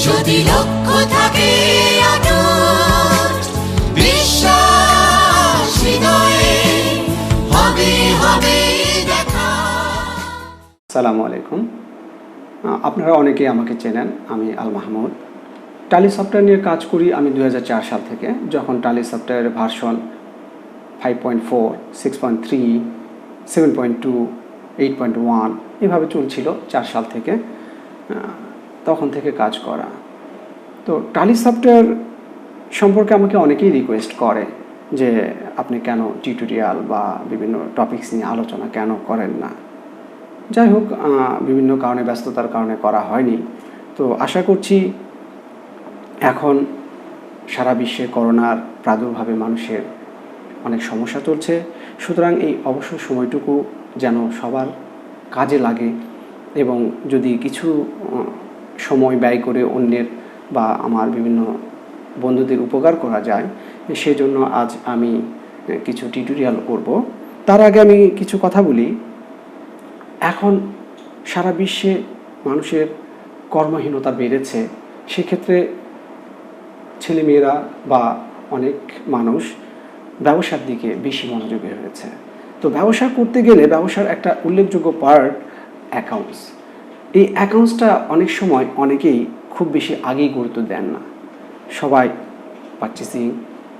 যদি লক্ষ্য থাকে অটুট, বিশ্বাস হৃদয়ে হবে হবে দেখা। আসসালামু আলাইকুম। আপনারা অনেকেই আমাকে চেনেন, আমি আল মাহমুদ। টালি সফটওয়্যার নিয়ে কাজ করি আমি 2004 সাল থেকে, যখন টালি সফটওয়্যারের ভার্সন 5.4, 6.3, 7.2, 8.1 এভাবে চলছিল 4 সাল থেকে। তখন থেকে কাজ করা। তো টালি সফটওয়্যার সম্পর্কে আমাকে অনেকেই রিকোয়েস্ট করে যে আপনি কেন টিউটোরিয়াল বা বিভিন্ন টপিকস নিয়ে আলোচনা কেন করেন না। যাই হোক, বিভিন্ন কারণে, ব্যস্ততার কারণে করা হয়নি। তো আশা করছি এখন সারা বিশ্বে করোনার প্রাদুর্ভাবে মানুষের অনেক সমস্যা চলছে, সুতরাং এই অবসর সময়টুকু যেন সবার কাজে লাগে এবং যদি কিছু সময় ব্যয় করে অন্যের বা আমার বিভিন্ন বন্ধুদের উপকার করা যায়, সেজন্য আজ আমি কিছু টিউটোরিয়াল করব। তার আগে আমি কিছু কথা বলি। এখন সারা বিশ্বে মানুষের কর্মহীনতা বেড়েছে, সেক্ষেত্রে ছেলেমেয়েরা বা অনেক মানুষ ব্যবসার দিকে বেশি মনোযোগী হয়েছে। তো ব্যবসা করতে গেলে ব্যবসার একটা উল্লেখযোগ্য পার্ট অ্যাকাউন্টস। এই অ্যাকাউন্টসটা অনেক সময় অনেকেই খুব বেশি আগেই গুরুত্ব দেন না। সবাই পারচেসিং,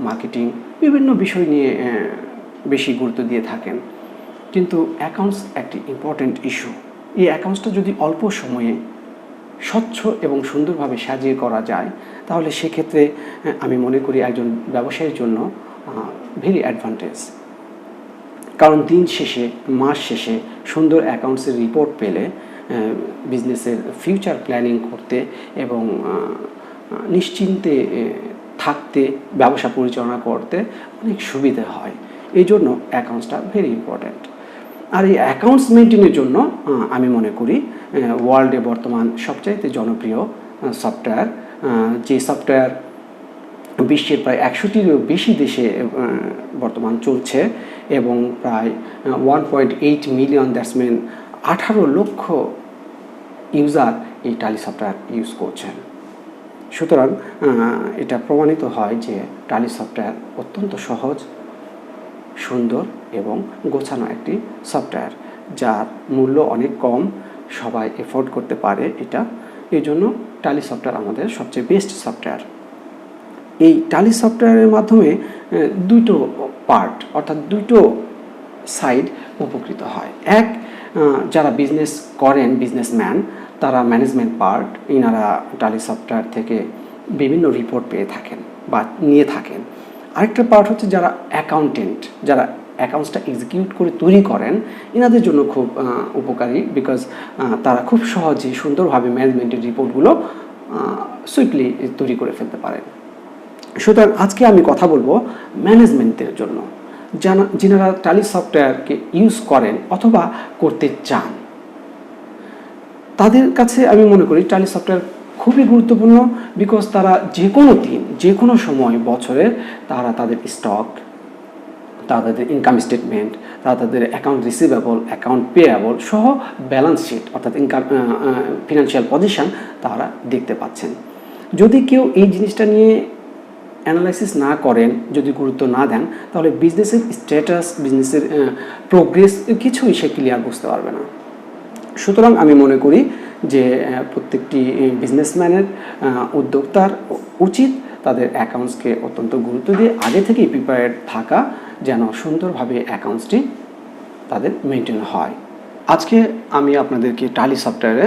মার্কেটিং বিভিন্ন বিষয় নিয়ে বেশি গুরুত্ব দিয়ে থাকেন, কিন্তু অ্যাকাউন্টস একটি ইম্পর্ট্যান্ট ইস্যু। এই অ্যাকাউন্টসটা যদি অল্প সময়ে স্বচ্ছ এবং সুন্দরভাবে সাজিয়ে করা যায়, তাহলে সেক্ষেত্রে আমি মনে করি একজন ব্যবসায়ীর জন্য ভেরি অ্যাডভান্টেজ। কারণ দিন শেষে, মাস শেষে সুন্দর অ্যাকাউন্টসের রিপোর্ট পেলে বিজনেসের ফিউচার প্ল্যানিং করতে এবং নিশ্চিন্তে থাকতে, ব্যবসা পরিচালনা করতে অনেক সুবিধা হয়। এই জন্য অ্যাকাউন্টসটা ভেরি ইম্পর্ট্যান্ট। আর এই অ্যাকাউন্টস মেনটেনের জন্য আমি মনে করি ওয়ার্ল্ডে বর্তমান সবচাইতে জনপ্রিয় সফটওয়্যার, যে সফটওয়্যার বিশ্বের প্রায় 100টিরও বেশি দেশে বর্তমান চলছে এবং প্রায় 1.8 মিলিয়ন, দ্যাটস মিন 18 লক্ষ ইউজার এই টালি সফটওয়্যার ইউজ করছেন। সুতরাং এটা প্রমাণিত হয় যে টালি সফটওয়্যার অত্যন্ত সহজ, সুন্দর এবং গোছানো একটি সফটওয়্যার, যার মূল্য অনেক কম, সবাই এফোর্ড করতে পারে এটা। এই জন্য টালি সফটওয়্যার আমাদের সবচেয়ে বেস্ট সফটওয়্যার। এই টালি সফটওয়্যারের মাধ্যমে দুটো পার্ট, অর্থাৎ দুটো সাইড উপকৃত হয়। এক, যারা বিজনেস করেন, বিজনেসম্যান, তারা ম্যানেজমেন্ট পার্ট, ইনারা টালি সফটওয়্যার থেকে বিভিন্ন রিপোর্ট পেয়ে থাকেন বা নিয়ে থাকেন। আরেকটা পার্ট হচ্ছে যারা অ্যাকাউন্টেন্ট, যারা অ্যাকাউন্টসটা এক্সিকিউট করে তৈরি করেন, এনাদের জন্য খুব উপকারী, বিকজ তারা খুব সহজে সুন্দরভাবে ম্যানেজমেন্টের রিপোর্টগুলো সুইটলি তৈরি করে ফেলতে পারেন। সুতরাং আজকে আমি কথা বলবো ম্যানেজমেন্টের জন্য, যারা টালি সফটওয়্যারকে ইউজ করেন অথবা করতে চান। তাদের কাছে আমি মনে করি টালি সফটওয়্যার খুবই গুরুত্বপূর্ণ, বিকজ তারা যে কোনো দিন, যে কোনো সময় বছরের তারা তাদের স্টক, তাদের ইনকাম স্টেটমেন্ট, তাদের অ্যাকাউন্ট রিসিভেবল, অ্যাকাউন্ট পেয়েবল সহ ব্যালেন্স শিট, অর্থাৎ ইনকাম ফিনান্সিয়াল পজিশন তারা দেখতে পাচ্ছেন। যদি কেউ এই জিনিসটা নিয়ে অ্যানালাইসিস না করেন, যদি গুরুত্ব না দেন, তাহলে বিজনেসের স্ট্যাটাস, বিজনেসের প্রোগ্রেস কিছুই সে ক্লিয়ার বুঝতে পারবে না। সুতরাং আমি মনে করি যে প্রত্যেকটি বিজনেসম্যানের, উদ্যোক্তার উচিত তাদের অ্যাকাউন্টসকে অত্যন্ত গুরুত্ব দিয়ে আগে থেকেই প্রিপেয়ার্ড থাকা, যেন সুন্দরভাবে অ্যাকাউন্টসটি তাদের মেনটেন হয়। আজকে আমি আপনাদেরকে টালি সফটওয়্যারে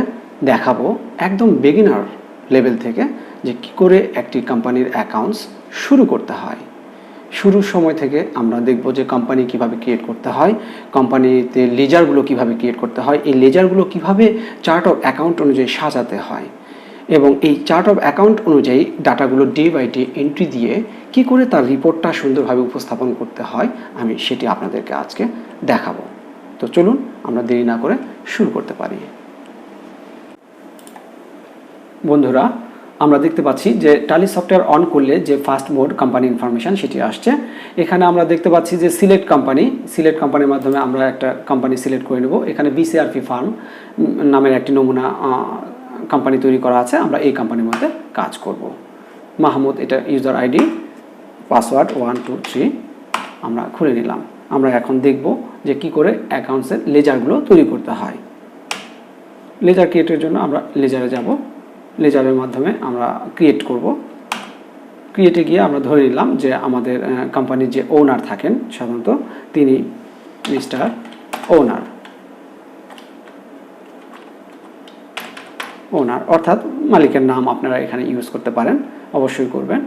দেখাবো একদম বিগিনার লেভেল থেকে যে কী করে একটি কোম্পানির অ্যাকাউন্টস শুরু করতে হয়। শুরুর সময় থেকে আমরা দেখব যে কোম্পানি কিভাবে ক্রিয়েট করতে হয়, কোম্পানিতে লেজারগুলো কিভাবে ক্রিয়েট করতে হয়, এই লেজারগুলো কিভাবে চার্ট অফ অ্যাকাউন্ট অনুযায়ী সাজাতে হয়, এবং এই চার্ট অফ অ্যাকাউন্ট অনুযায়ী ডাটাগুলো ডে বাই ডে এন্ট্রি দিয়ে কী করে তার রিপোর্টটা সুন্দরভাবে উপস্থাপন করতে হয়, আমি সেটি আপনাদেরকে আজকে দেখাবো। তো চলুন আমরা দেরি না করে শুরু করতে পারি। বন্ধুরা, আমরা দেখতে পাচ্ছি যে টালি সফটওয়্যার অন করলে যে ফার্স্ট মোড কোম্পানি ইনফরমেশন সেটি আসছে। এখানে আমরা দেখতে পাচ্ছি যে সিলেক্ট কোম্পানির মাধ্যমে আমরা একটা কোম্পানি সিলেক্ট করে নেব। এখানে বিসিআরপি ফার্ম নামের একটি নমুনা কোম্পানি তৈরি করা আছে, আমরা এই কোম্পানির মধ্যে কাজ করব। মাহমুদ, এটা ইউজার আইডি, পাসওয়ার্ড 1 2 3 আমরা খুলে নিলাম। আমরা এখন দেখব যে কি করে অ্যাকাউন্টসের লেজারগুলো তৈরি করতে হয়। লেজার ক্রিয়েটের জন্য আমরা লেজারে যাব। লেজারের মাধ্যমে আমরা ক্রিয়েট করব। ক্রিয়েটে গিয়ে আমরা ধরে নিলাম যে আমাদের কোম্পানির যে ওনার থাকেন সাধারণত তিনি মিস্টার ওনার অর্থাৎ মালিকের নাম আপনারা এখানে ইউজ করতে পারেন, অবশ্যই করবেন।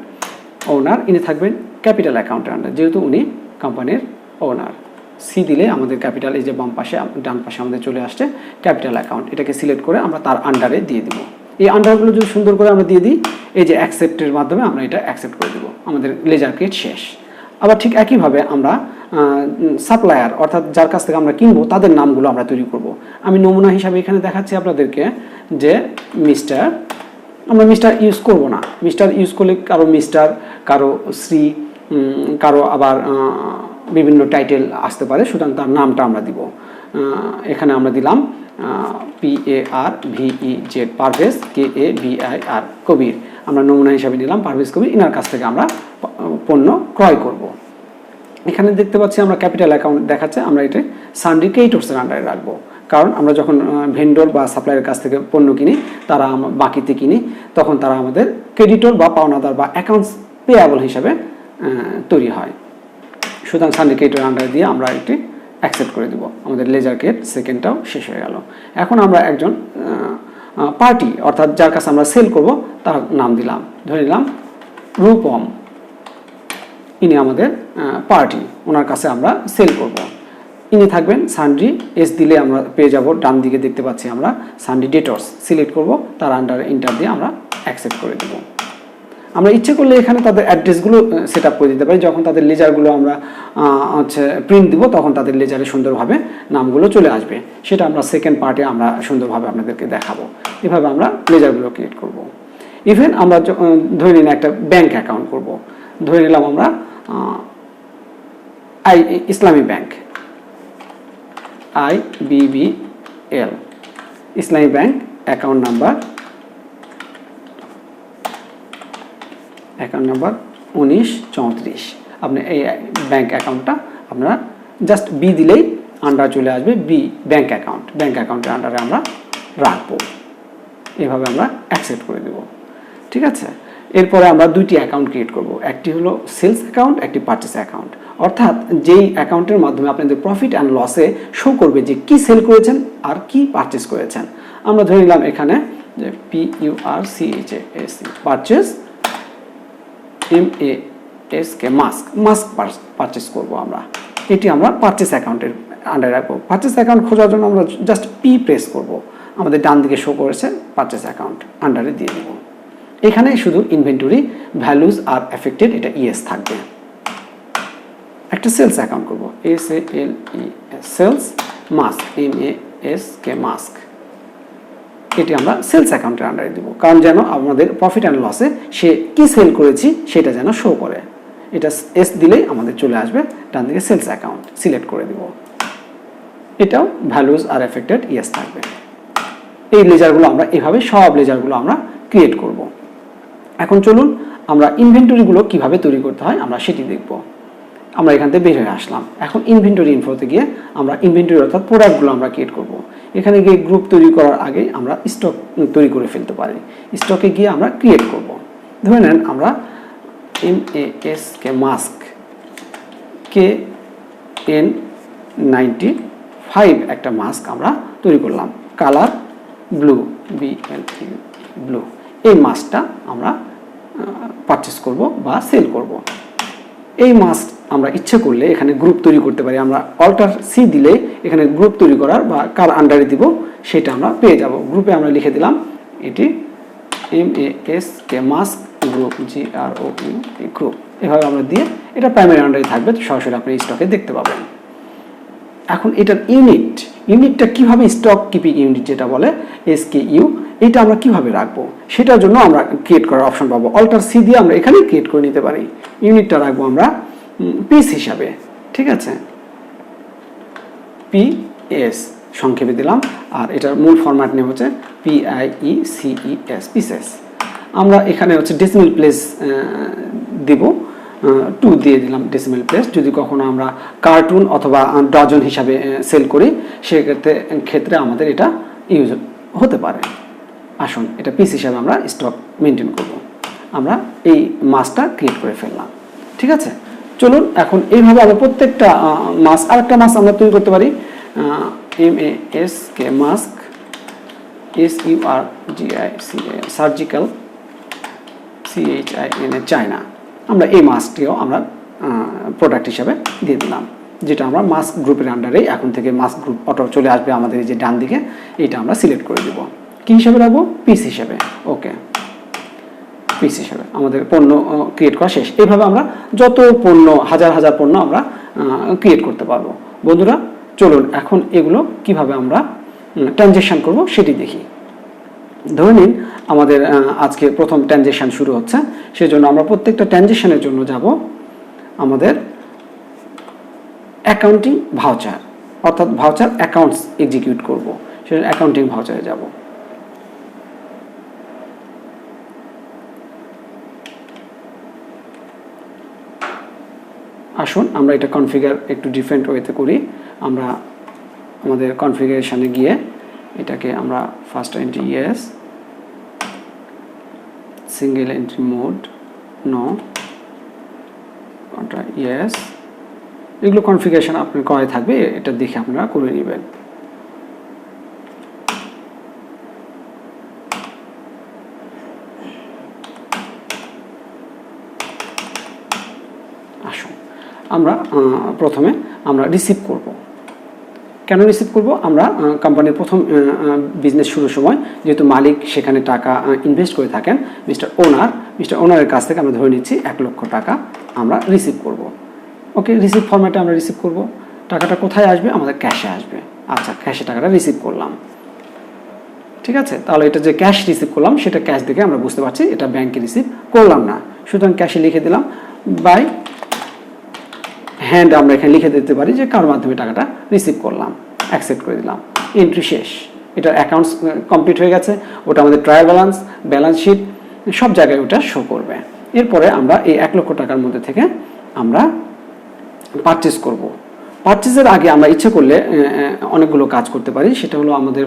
ওনার ইনি থাকবেন ক্যাপিটাল অ্যাকাউন্টের আন্ডার, যেহেতু উনি কোম্পানির ওনার। সি দিলে আমাদের ক্যাপিটাল, এই যে বাম পাশে ডান পাশে আমাদের চলে আসছে ক্যাপিটাল অ্যাকাউন্ট, এটাকে সিলেক্ট করে আমরা তার আন্ডারে দিয়ে দিব। এই আন্ডারগুলো যদি সুন্দর করে আমরা দিয়ে দিই, এই যে অ্যাকসেপ্টের মাধ্যমে আমরা এটা অ্যাকসেপ্ট করে দেবো, আমাদের লেজার ক্রিয়েট শেষ। আবার ঠিক একইভাবে আমরা সাপ্লায়ার অর্থাৎ যার কাছ থেকে আমরা কিনবো তাদের নামগুলো আমরা তৈরি করব। আমি নমুনা হিসাবে এখানে দেখাচ্ছি আপনাদেরকে যে আমরা মিস্টার ইউজ করব না। মিস্টার ইউজ করলে কারো মিস্টার, কারো শ্রী, কারো আবার বিভিন্ন টাইটেল আসতে পারে, সুতরাং তার নামটা আমরা দিব। এখানে আমরা দিলাম PARVEZ পারভেজ, KABIR কবির। আমরা নমুনা হিসাবে নিলাম পারভেজ কবির, ইনার কাছ থেকে আমরা পণ্য ক্রয় করব। এখানে দেখতে পাচ্ছি আমরা ক্যাপিটাল অ্যাকাউন্ট দেখাচ্ছে, আমরা এটা সানডি ক্রেডিটরসের আন্ডারে রাখবো। কারণ আমরা যখন ভেন্ডর বা সাপ্লায়ারের কাছ থেকে পণ্য কিনি, তারা বাকিতে কিনি, তখন তারা আমাদের ক্রেডিটর বা পাওনাদার বা অ্যাকাউন্টস পেয়াবল হিসাবে তৈরি হয়। সুতরাং সানডি ক্রেডিটর আন্ডারে দিয়ে আমরা একটি অ্যাকসেপ্ট করে দেব। আমাদের লেজার ক্রিয়েট সেকেন্ডটাও শেষ হয়ে গেল। এখন আমরা একজন পার্টি অর্থাৎ যার কাছে আমরা সেল করব তার নাম দিলাম, ধরে নিলাম রূপম, ইনি আমাদের পার্টি, ওনার কাছে আমরা সেল করব। ইনি থাকবেন সানডি, এস দিলে আমরা পেয়ে যাব, ডান দিকে দেখতে পাচ্ছি আমরা সানডি ডেটর্স, সিলেক্ট করব, তার আন্ডারে ইন্টার দিয়ে আমরা অ্যাকসেপ্ট করে দেব। আমরা ইচ্ছে করলে এখানে তাদের অ্যাড্রেসগুলো সেট আপ করে দিতে পারি। যখন তাদের লেজারগুলো আমরা প্রিন্ট দিব, তখন তাদের লেজারে সুন্দরভাবে নামগুলো চলে আসবে। সেটা আমরা সেকেন্ড পার্টে আমরা সুন্দরভাবে আপনাদেরকে দেখাবো। এভাবে আমরা লেজারগুলো ক্রিয়েট করব। ইভেন আমরা ধরে নিন একটা ব্যাংক অ্যাকাউন্ট করব। ধরে নিলাম আমরা ইসলামী ব্যাংক, IBBL, ইসলামী ব্যাংক অ্যাকাউন্ট নাম্বার 1934। আপনি এই ব্যাংক অ্যাকাউন্টটা আপনারা জাস্ট বি দিলেই আন্ডার চলে আসবে, বি ব্যাংক অ্যাকাউন্ট, ব্যাংক অ্যাকাউন্টের আন্ডারে আমরা রাখবো। এভাবে আমরা অ্যাকসেপ্ট করে দেব। ঠিক আছে, এরপরে আমরা দুইটি অ্যাকাউন্ট ক্রিয়েট করব। একটি হলো সেলস অ্যাকাউন্ট, একটি পারচেস অ্যাকাউন্ট। অর্থাৎ যেই অ্যাকাউন্টের মাধ্যমে আপনাদের প্রফিট অ্যান্ড লসে শো করবে যে কি সেল করেছেন আর কি পারচেস করেছেন। আমরা ধরে নিলাম এখানে যে PURCHAS purchase, MASK mask purchase করব আমরা। এটি আমরা পারচেস অ্যাকাউন্টের আন্ডারে রাখবো। পারচেস অ্যাকাউন্ট খোঁজার জন্য আমরা জাস্ট P প্রেস করব, আমাদের ডান দিকে শো করেছে পারচেস অ্যাকাউন্ট, আন্ডারে দিয়ে দেব। এখানে শুধু ইনভেন্টরি ভ্যালুজ আর এফেক্টেড, এটা ইয়েস থাকবে। একটা সেলস অ্যাকাউন্ট করব, SALES sales, mask MASK mask, এটি আমরা সেলস অ্যাকাউন্টের আন্ডারে দেব। কারণ যেন আমাদের প্রফিট অ্যান্ড লসে সে কি সেল করেছি সেটা যেন শো করে। এটা এস দিলেই আমাদের চলে আসবে ডান দিকে সেলস অ্যাকাউন্ট, সিলেক্ট করে দেব। এটাও ভ্যালুজ আর এফেক্টেড ইয়েস থাকবে। এই লেজারগুলো আমরা এভাবে সব লেজারগুলো আমরা ক্রিয়েট করব। এখন চলুন আমরা ইনভেন্টরিগুলো কিভাবে তৈরি করতে হয় আমরা সেটি দেখব। আমরা এখান থেকে বের হয়ে আসলাম। এখন ইনভেন্টরি ইনফোতে গিয়ে আমরা ইনভেন্টরি অর্থাৎ প্রোডাক্টগুলো আমরা ক্রিয়েট করব। এখানে গিয়ে গ্রুপ তৈরি করার আগে আমরা স্টক তৈরি করে ফেলতে পারি। স্টকে গিয়ে আমরা ক্রিয়েট করব। ধরে নেন আমরা MASK মাস্ক KN95 একটা মাস্ক আমরা তৈরি করলাম, কালার ব্লু, ব্লু। এই মাস্কটা আমরা পারচেস করব বা সেল করব। এই মাস্ক আমরা ইচ্ছে করলে এখানে গ্রুপ তৈরি করতে পারি। আমরা অল্টার সি দিলে এখানে গ্রুপ তৈরি করার বা কার আন্ডারে দিব সেটা আমরা পেয়ে যাব। গ্রুপে আমরা লিখে দিলাম এটি MASK mask group, GROU group. এভাবে আমরা দিয়ে এটা প্রাইমারি আন্ডারে থাকবে, সরাসরি আপনি স্টকে দেখতে পাবেন। এখন এটার ইউনিটটা কিভাবে স্টক কিপিং ইউনিট যেটা বলে SKU, এটা আমরা কিভাবে রাখবো সেটার জন্য আমরা ক্রিয়েট করার অপশন পাবো। অল্টার সি দিয়ে আমরা এখানে ক্রিয়েট করে নিতে পারি। ইউনিটটা রাখবো আমরা পিস হিসাবে, ঠিক আছে, PS সংক্ষেপে দিলাম। আর এটার মূল ফরম্যাট নেম হচ্ছে PIECES, পিসেস। আমরা এখানে হচ্ছে ডেসিমেল প্লেস দিব, 2 দিয়ে দিলাম ডেসিমেল প্লেস। যদি কখনো আমরা কার্টুন অথবা ডজন হিসাবে সেল করি সেক্ষেত্রে আমাদের এটা ইউজ হতে পারে। আসুন এটা পিস হিসাবে আমরা স্টক মেনটেন করব। আমরা এই মাসটা ক্রিয়েট করে ফেললাম, ঠিক আছে। চলুন এখন এইভাবে আমরা প্রত্যেকটা মাস, আরেকটা মাস আমরা তৈরি করতে পারি, MASK, mask, SURGICA, surgical, CHINA, China. আমরা এই মাস্কটিও আমরা প্রোডাক্ট হিসাবে দিয়ে দিলাম, যেটা আমরা মাস্ক গ্রুপের আন্ডারে। এখন থেকে মাস্ক গ্রুপ অটো চলে আসবে আমাদের এই যে ডান দিকে, এটা আমরা সিলেক্ট করে দেব। কি হিসাবে রাখবো? পিস হিসাবে। ওকে, পিস হিসাবে আমাদের পণ্য ক্রিয়েট করা শেষ। এইভাবে আমরা যত পণ্য, হাজার হাজার পণ্য আমরা ক্রিয়েট করতে পারবো। বন্ধুরা চলুন এখন এগুলো কিভাবে আমরা ট্রানজ্যাকশন করব সেটি দেখি। ধরে নিন আমাদের আজকে প্রথম ট্রানজ্যাকশন শুরু হচ্ছে, সেজন্য আমরা প্রত্যেকটা ট্রানজ্যাকশনের জন্য যাব আমাদের অ্যাকাউন্টিং ভাউচার, অর্থাৎ ভাউচার অ্যাকাউন্টস এক্সিকিউট করব, সেজন্য অ্যাকাউন্টিং ভাউচারে যাব। আসুন আমরা এটা কনফিগার একটু ডিফারেন্ট ওয়েতে করি। আমরা আমাদের কনফিগারেশনে গিয়ে এটাকে আমরা first entry yes, single entry mode no, contra yes, এগুলো কনফিগারেশন আপনার করাই থাকবে, এটা দেখে আপনারা করে নেবেন। আসুন আমরা প্রথমে আমরা রিসিভ করব। কেন রিসিভ করব? আমরা কোম্পানির প্রথম বিজনেস শুরুর সময় যেহেতু মালিক সেখানে টাকা ইনভেস্ট করে থাকেন, মিস্টার ওনারের কাছ থেকে আমরা ধরে নিচ্ছি 1 লক্ষ টাকা আমরা রিসিভ করব। ওকে, রিসিভ ফরম্যাটে আমরা রিসিভ করব। টাকাটা কোথায় আসবে? আমাদের ক্যাশে আসবে। আচ্ছা, ক্যাশে টাকাটা রিসিভ করলাম, ঠিক আছে। তাহলে এটা যে ক্যাশ রিসিভ করলাম সেটা ক্যাশ দেখে আমরা বুঝতে পারছি এটা ব্যাংকে রিসিভ করলাম না, সুতরাং ক্যাশে লিখে দিলাম। বাই হ্যান্ড আমরা এখানে লিখে দিতে পারি যে কার মাধ্যমে টাকাটা রিসিভ করলাম, অ্যাকসেপ্ট করে দিলাম। এন্ট্রি শেষ, এটার অ্যাকাউন্টস কমপ্লিট হয়ে গেছে। ওটা আমাদের ট্রায়াল ব্যালেন্স, ব্যালেন্স শিট সব জায়গায় ওটা শো করবে। এরপরে আমরা এই 1 লক্ষ টাকার মধ্যে থেকে আমরা পারচেস করব। পারচেসের আগে আমরা ইচ্ছে করলে অনেকগুলো কাজ করতে পারি। সেটা হলো আমাদের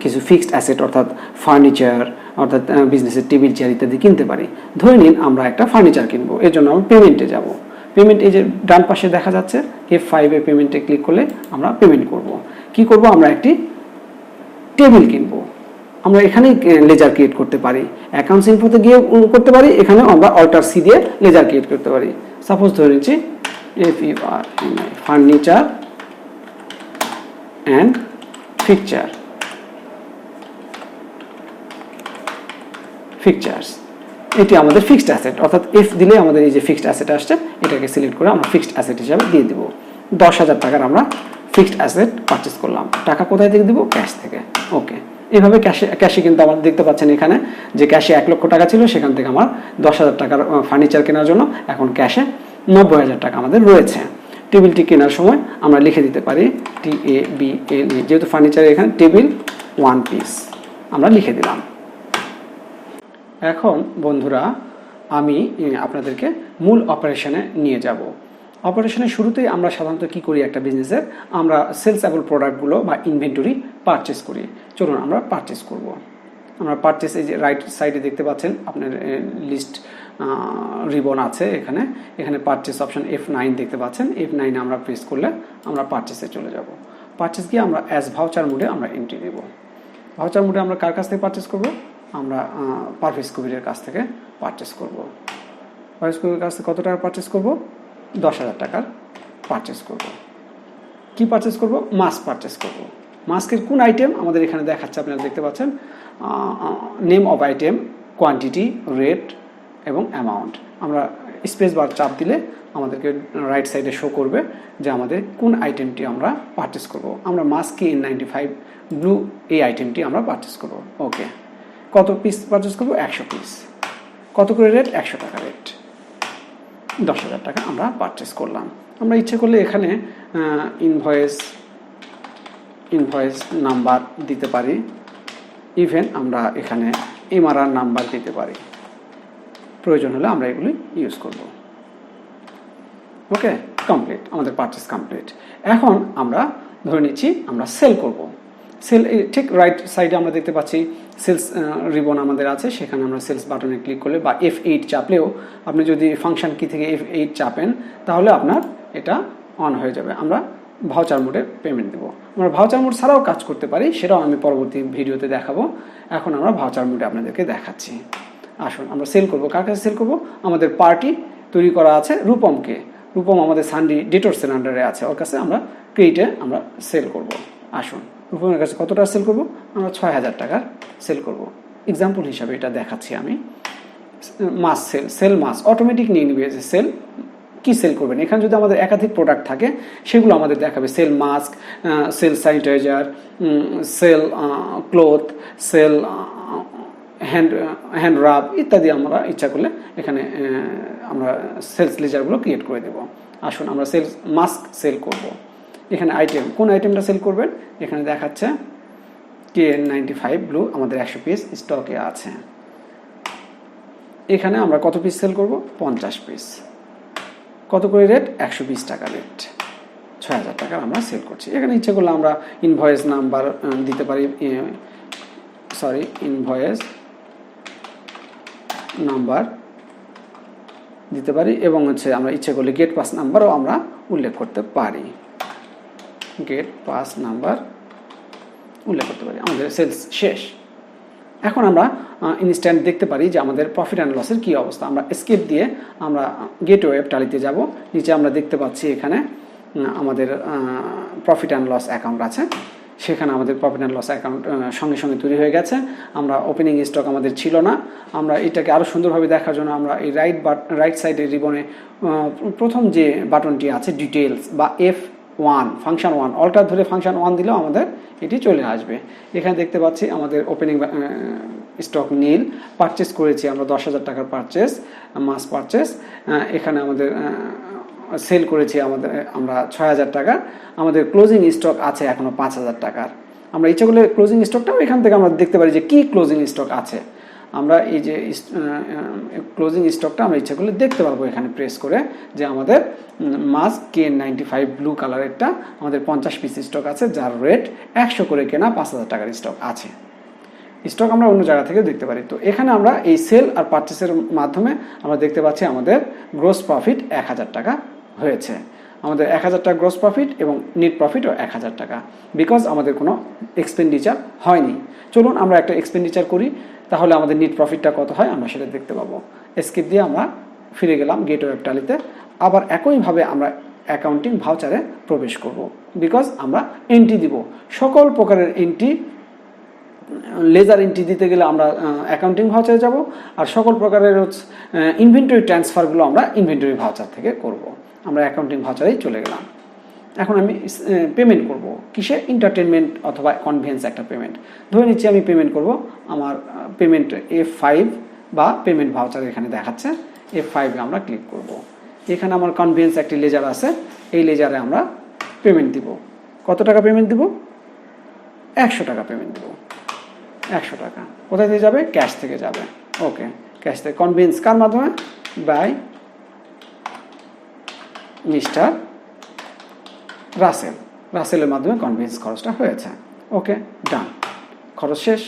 কিছু ফিক্সড অ্যাসেট অর্থাৎ ফার্নিচার, অর্থাৎ বিজনেসের টেবিল চেয়ার ইত্যাদি কিনতে পারি। ধরে নিন আমরা একটা ফার্নিচার কিনবো, এর জন্য আমরা পেমেন্টে যাব। পেমেন্ট এই যে ডান পাশে দেখা যাচ্ছে F5 এ পেমেন্টে ক্লিক করলে আমরা পেমেন্ট করব। কি করব? আমরা একটি টেবিল কিনবো। আমরা এখানেই লেজার ক্রিয়েট করতে পারি, অ্যাকাউন্টস ইনফোতে গিয়ে করতে পারি, এখানে আমরা অল্টার সি দিয়ে লেজার ক্রিয়েট করতে পারি। সাপোজ ধরে নিচ্ছি ফার্নিচার অ্যান্ড ফিকচার্স, এটি আমাদের ফিক্সড অ্যাসেট, অর্থাৎ এফ দিলে আমাদের এই যে ফিক্সড অ্যাসেট আসছে এটাকে সিলেক্ট করে আমরা ফিক্সড অ্যাসেট হিসাবে দিয়ে দিব। 10,000 টাকার আমরা ফিক্সড অ্যাসেট পারচেস করলাম। টাকা কোথায় থেকে দিব? ক্যাশ থেকে। ওকে, এইভাবে ক্যাশে কিন্তু আমরা দেখতে পাচ্ছেন এখানে যে ক্যাশে 1 লক্ষ টাকা ছিল, সেখান থেকে আমার 10,000 টাকার ফার্নিচার কেনার জন্য এখন ক্যাশে 90,000 টাকা আমাদের রয়েছে। টেবিলটি কেনার সময় আমরা লিখে দিতে পারি TABLE, যেহেতু ফার্নিচার এখানে টেবিল 1 পিস আমরা লিখে দিলাম। এখন বন্ধুরা আমি আপনাদেরকে মূল অপারেশনে নিয়ে যাব। অপারেশনের শুরুতেই আমরা সাধারণত কি করি একটা বিজনেসের, আমরা সেলসেবল প্রোডাক্টগুলো বা ইনভেন্টরি পারচেস করি। চলুন আমরা পারচেস করব। আমরা পারচেস, এই যে রাইট সাইডে দেখতে পাচ্ছেন আপনার লিস্ট রিবন আছে, এখানে পারচেস অপশন F9 দেখতে পাচ্ছেন। F9 আমরা প্রেস করলে আমরা পারচেসে চলে যাব। পারচেস গিয়ে আমরা অ্যাজ ভাউচার মোডে আমরা এন্ট্রি দেব। ভাউচার মোডে আমরা কার কাছ থেকে পারচেস করব? আমরা পারভেজ কবিরের কাছ থেকে পারচেস করব। পারভেজ কবিরের কাছ থেকে কত টাকা পারচেস করব? 10,000 টাকার পারচেস করব। কি পারচেস করব? মাস্ক পারচেস করব। মাস্কের কোন আইটেম আমাদের এখানে দেখাচ্ছে, আপনারা দেখতে পাচ্ছেন name of item, quantity, rate এবং অ্যামাউন্ট। আমরা স্পেস বার চাপ দিলে আমাদেরকে রাইট সাইডে শো করবে যে আমাদের কোন আইটেমটি আমরা পারচেস করব। আমরা মাস্ক N95 ব্লু এই আইটেমটি আমরা পারচেস করব। ওকে, কত পিস পারচেস করব? 100 পিস। কত করে রেট? 100 টাকা রেট। 10,000 টাকা আমরা পারচেস করলাম। আমরা ইচ্ছে করলে এখানে ইনভয়েস ইনভয়েস নাম্বার দিতে পারি, ইভেন আমরা এখানে এমআরআর নাম্বার দিতে পারি। প্রয়োজন হলে আমরা এগুলি ইউজ করব। ওকে, কমপ্লিট, আমাদের পারচেস কমপ্লিট। এখন আমরা ধরে নিচ্ছি আমরা সেল করব। সেল ঠিক রাইট সাইডে আমরা দেখতে পাচ্ছি সেলস রিবন আমাদের আছে, সেখানে আমরা সেলস বাটনে ক্লিক করলে বা F8 চাপলেও, আপনি যদি ফাংশন কি থেকে F8 চাপেন তাহলে আপনার এটা অন হয়ে যাবে। আমরা ভাউচার মোডে পেমেন্ট দেবো। আমরা ভাউচার মোড ছাড়াও কাজ করতে পারি, সেটাও আমি পরবর্তী ভিডিওতে দেখাবো। এখন আমরা ভাউচার মোডে আপনাদেরকে দেখাচ্ছি। আসুন আমরা সেল করব। কার কাছে সেল করব? আমাদের পার্টি তৈরি করা আছে রূপমকে। রূপম আমাদের সানডি ডিটোর্সের আন্ডারে আছে, ওর কাছে আমরা ক্রেডিটে আমরা সেল করব। আসুন রূপমের কাছে কত টাকা সেল করব? আমরা 6000 টাকার সেল করব। এক্সাম্পল হিসাবে এটা দেখাচ্ছি আমি। মাস সেল মাস অটোমেটিক নিয়ে নিবে যে সেল কি সেল করবেন। এখানে যদি আমাদের একাধিক প্রোডাক্ট থাকে সেগুলো আমাদের দেখাবে। Sell mask, sell sanitizer, sell cloth, sell hand rub ইত্যাদি আমরা ইচ্ছা করলে এখানে আমরা সেলস লেজারগুলো ক্রিয়েট করে দেব। আসুন আমরা সেলস মাস্ক সেল করব। এখানে আইটেম, কোন আইটেমটা সেল করবেন এখানে দেখাচ্ছে KN95 ব্লু আমাদের 100 পিস স্টকে আছে। এখানে আমরা কত পিস সেল করব? 50 পিস। কত করে রেট? 120 টাকা রেট। 6000 টাকার আমরা সেল করছি। এখানে ইচ্ছে করলে আমরা ইনভয়েস নাম্বার দিতে পারি, ইনভয়েস নাম্বার দিতে পারি, এবং আমরা ইচ্ছে করলে গেট পাস নাম্বারও আমরা উল্লেখ করতে পারি। গেট পাস নাম্বার উল্লেখ করতে পারি। আমাদের সেলস শেষ। এখন আমরা ইনস্ট্যান্ট দেখতে পারি যে আমাদের প্রফিট অ্যান্ড লসের কী অবস্থা। আমরা এসকেপ দিয়ে আমরা গেটওয়ে টালিতে যাব। নিচে আমরা দেখতে পাচ্ছি এখানে আমাদের প্রফিট অ্যান্ড লস অ্যাকাউন্ট আছে। সেখানে আমাদের প্রফিট অ্যান্ড লস অ্যাকাউন্ট সঙ্গে সঙ্গে তৈরি হয়ে গেছে। আমরা ওপেনিং স্টক আমাদের ছিল না। আমরা এটাকে আরও সুন্দরভাবে দেখার জন্য আমরা এই রাইট সাইডের রিবনে প্রথম যে বাটনটি আছে ডিটেলস বা F1 ফাংশন 1 অল্টার ধরে ফাংশন 1 দিলেও আমাদের এটি চলে আসবে। এখানে দেখতে পাচ্ছি আমাদের ওপেনিং স্টক নীল, পারচেস করেছি আমরা 10,000 টাকার পারচেস, মাস পারচেস। এখানে আমাদের সেল করেছি আমরা 6,000 টাকার। আমাদের ক্লোজিং স্টক আছে এখনও 5,000 টাকার। আমরা ইচ্ছা করলে ক্লোজিং স্টকটাও এখান থেকে আমরা দেখতে পারি যে কি ক্লোজিং স্টক আছে। আমরা এই যে ক্লোজিং স্টকটা আমরা ইচ্ছা করলে দেখতে পারবো এখানে প্রেস করে যে আমাদের মাস্ক KN95 ব্লু কালারেরটা আমাদের 50 পিস স্টক আছে, যার রেট 100 করে কেনা 5,000 টাকার স্টক আছে। স্টক আমরা অন্য জায়গা থেকে দেখতে পারি। তো এখানে আমরা এই সেল আর পারচেসের মাধ্যমে আমরা দেখতে পাচ্ছি আমাদের গ্রোস প্রফিট 1000 টাকা হয়েছে। আমাদের 1000 টাকা গ্রোস প্রফিট এবং নেট প্রফিটও 1000 টাকা, বিকজ আমাদের কোনো এক্সপেন্ডিচার হয়নি। চলুন আমরা একটা এক্সপেন্ডিচার করি, তাহলে আমাদের নেট প্রফিটটা কত হয় আমরা সেটা দেখতে পাবো। এসকেপ দিয়ে আমরা ফিরে গেলাম গেটওয়ে টালিতে। আবার একইভাবে আমরা অ্যাকাউন্টিং ভাউচারে প্রবেশ করব, বিকজ আমরা এন্ট্রি দিব। সকল প্রকারের এন্ট্রি, লেজার এন্ট্রি দিতে গেলে আমরা অ্যাকাউন্টিং ভাউচারে যাব, আর সকল প্রকারের ইনভেন্টরি ট্রান্সফারগুলো আমরা ইনভেন্টরি ভাউচার থেকে করব। আমরা অ্যাকাউন্টিং ভাউচারেই চলে গেলাম। এখন আমি পেমেন্ট করব কিসে? এন্টারটেনমেন্ট অথবা কনভেন্স একটা পেমেন্ট ধরে নিচ্ছি আমি পেমেন্ট করব। আমার পেমেন্ট F5 বা পেমেন্ট ভাউচার এখানে দেখাচ্ছে, F5 এ আমরা ক্লিক করব। এখানে আমার কনভেন্স একটি লেজার আছে, এই লেজারে আমরা পেমেন্ট দিব। কত টাকা পেমেন্ট দিব? 100 টাকা পেমেন্ট দিব। 100 টাকা কোথায় থেকে যাবে? ক্যাশ থেকে যাবে। ওকে, ক্যাশ থেকে। কনভেন্স কার মাধ্যমে? বাই মিস্টার রাসেলের মাধ্যমে কনভেন্স খরচটা হয়েছে। ওকে, ডান, খরচ শেষ।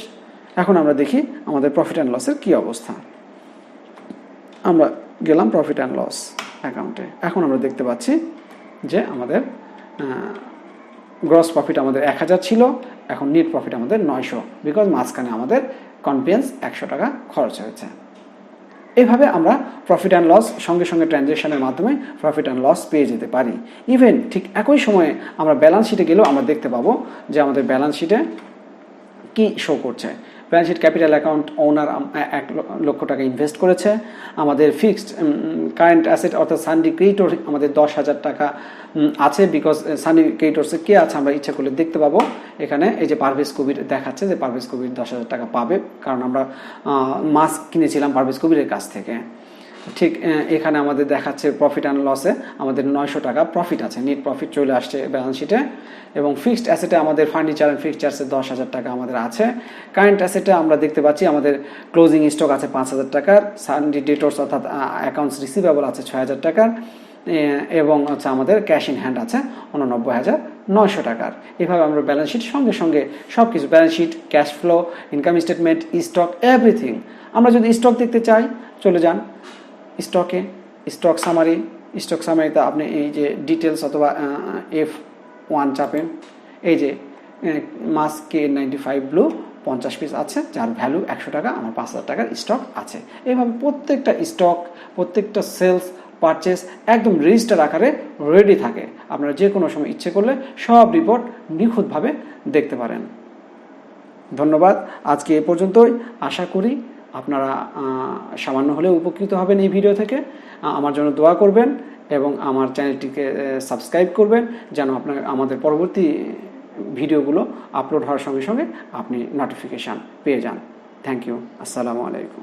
এখন আমরা দেখি আমাদের প্রফিট অ্যান্ড লসের কী অবস্থা। আমরা গেলাম প্রফিট অ্যান্ড লস অ্যাকাউন্টে। এখন আমরা দেখতে পাচ্ছি যে আমাদের গ্রস প্রফিট আমাদের 1000 ছিল, এখন নেট প্রফিট আমাদের 900, বিকজ মাঝখানে আমাদের কনভেন্স 100 টাকা খরচ হয়েছে। এইভাবে আমরা প্রফিট অ্যান্ড লস সঙ্গে সঙ্গে ট্রানজ্যাকশনের মাধ্যমে প্রফিট অ্যান্ড লস পেয়ে যেতে পারি। ইভেন ঠিক একই সময়ে আমরা ব্যালেন্স শিটে গেলেও আমরা দেখতে পাবো যে আমাদের ব্যালেন্স শিটে কি শো করছে। ব্যালেন্স শিট ক্যাপিটাল অ্যাকাউন্ট ওনার 1 লক্ষ টাকা ইনভেস্ট করেছে। আমাদের ফিক্সড কারেন্ট অ্যাসেট অর্থাৎ সানডি ক্রেডিটর আমাদের 10,000 টাকা আছে, বিকজ সানডি ক্রেডিটরসে কে আছে আমরা ইচ্ছা করলে দেখতে পাবো। এখানে এই যে পারভেজ কবির দেখাচ্ছে যে পারভেজ কবির 10,000 টাকা পাবে, কারণ আমরা মাস্ক কিনেছিলাম পারভেজ কবিরের কাছ থেকে। ঠিক এখানে আমাদের দেখাচ্ছে প্রফিট অ্যান্ড লসে আমাদের 900 টাকা প্রফিট আছে, নেট প্রফিট চলে আসছে ব্যালেন্স শিটে। এবং ফিক্সড অ্যাসেটে আমাদের ফার্নিচার অ্যান্ড ফিক্সচার্সে 10,000 টাকা আমাদের আছে। কারেন্ট অ্যাসেটে আমরা দেখতে পাচ্ছি আমাদের ক্লোজিং স্টক আছে 5,000 টাকার, সানডে ডেটর্স অর্থাৎ অ্যাকাউন্টস রিসিভেবল আছে 6,000 টাকার, এবং হচ্ছে আমাদের ক্যাশ ইন হ্যান্ড আছে 89,900 টাকার। এভাবে আমরা ব্যালেন্স শিট সঙ্গে সঙ্গে সব কিছু, balance sheet, cash flow, income statement, stock, everything. আমরা যদি স্টক দেখতে চাই চলে যান স্টকে, স্টক সামারিতে আপনি এই যে ডিটেলস অথবা F1 চাপেন, এই যে মাস্ক K95 ব্লু 50 পিস আছে, যার ভ্যালু 100 টাকা, আমার 5,000 টাকার স্টক আছে। এইভাবে প্রত্যেকটা স্টক, প্রত্যেকটা সেলস পারচেস একদম রেজিস্টার আকারে রেডি থাকে। আপনারা যে কোনো সময় ইচ্ছে করলে সব রিপোর্ট নিখুঁতভাবে দেখতে পারেন। ধন্যবাদ, আজকে এ পর্যন্তই। আশা করি আপনারা সামান্য হলেও উপকৃত হবেন এই ভিডিও থেকে। আমার জন্য দোয়া করবেন এবং আমার চ্যানেলটিকে সাবস্ক্রাইব করবেন, যেন আপনার আমাদের পরবর্তী ভিডিওগুলো আপলোড হওয়ার সঙ্গে সঙ্গে আপনি নোটিফিকেশান পেয়ে যান। থ্যাংক ইউ, আসসালামু আলাইকুম।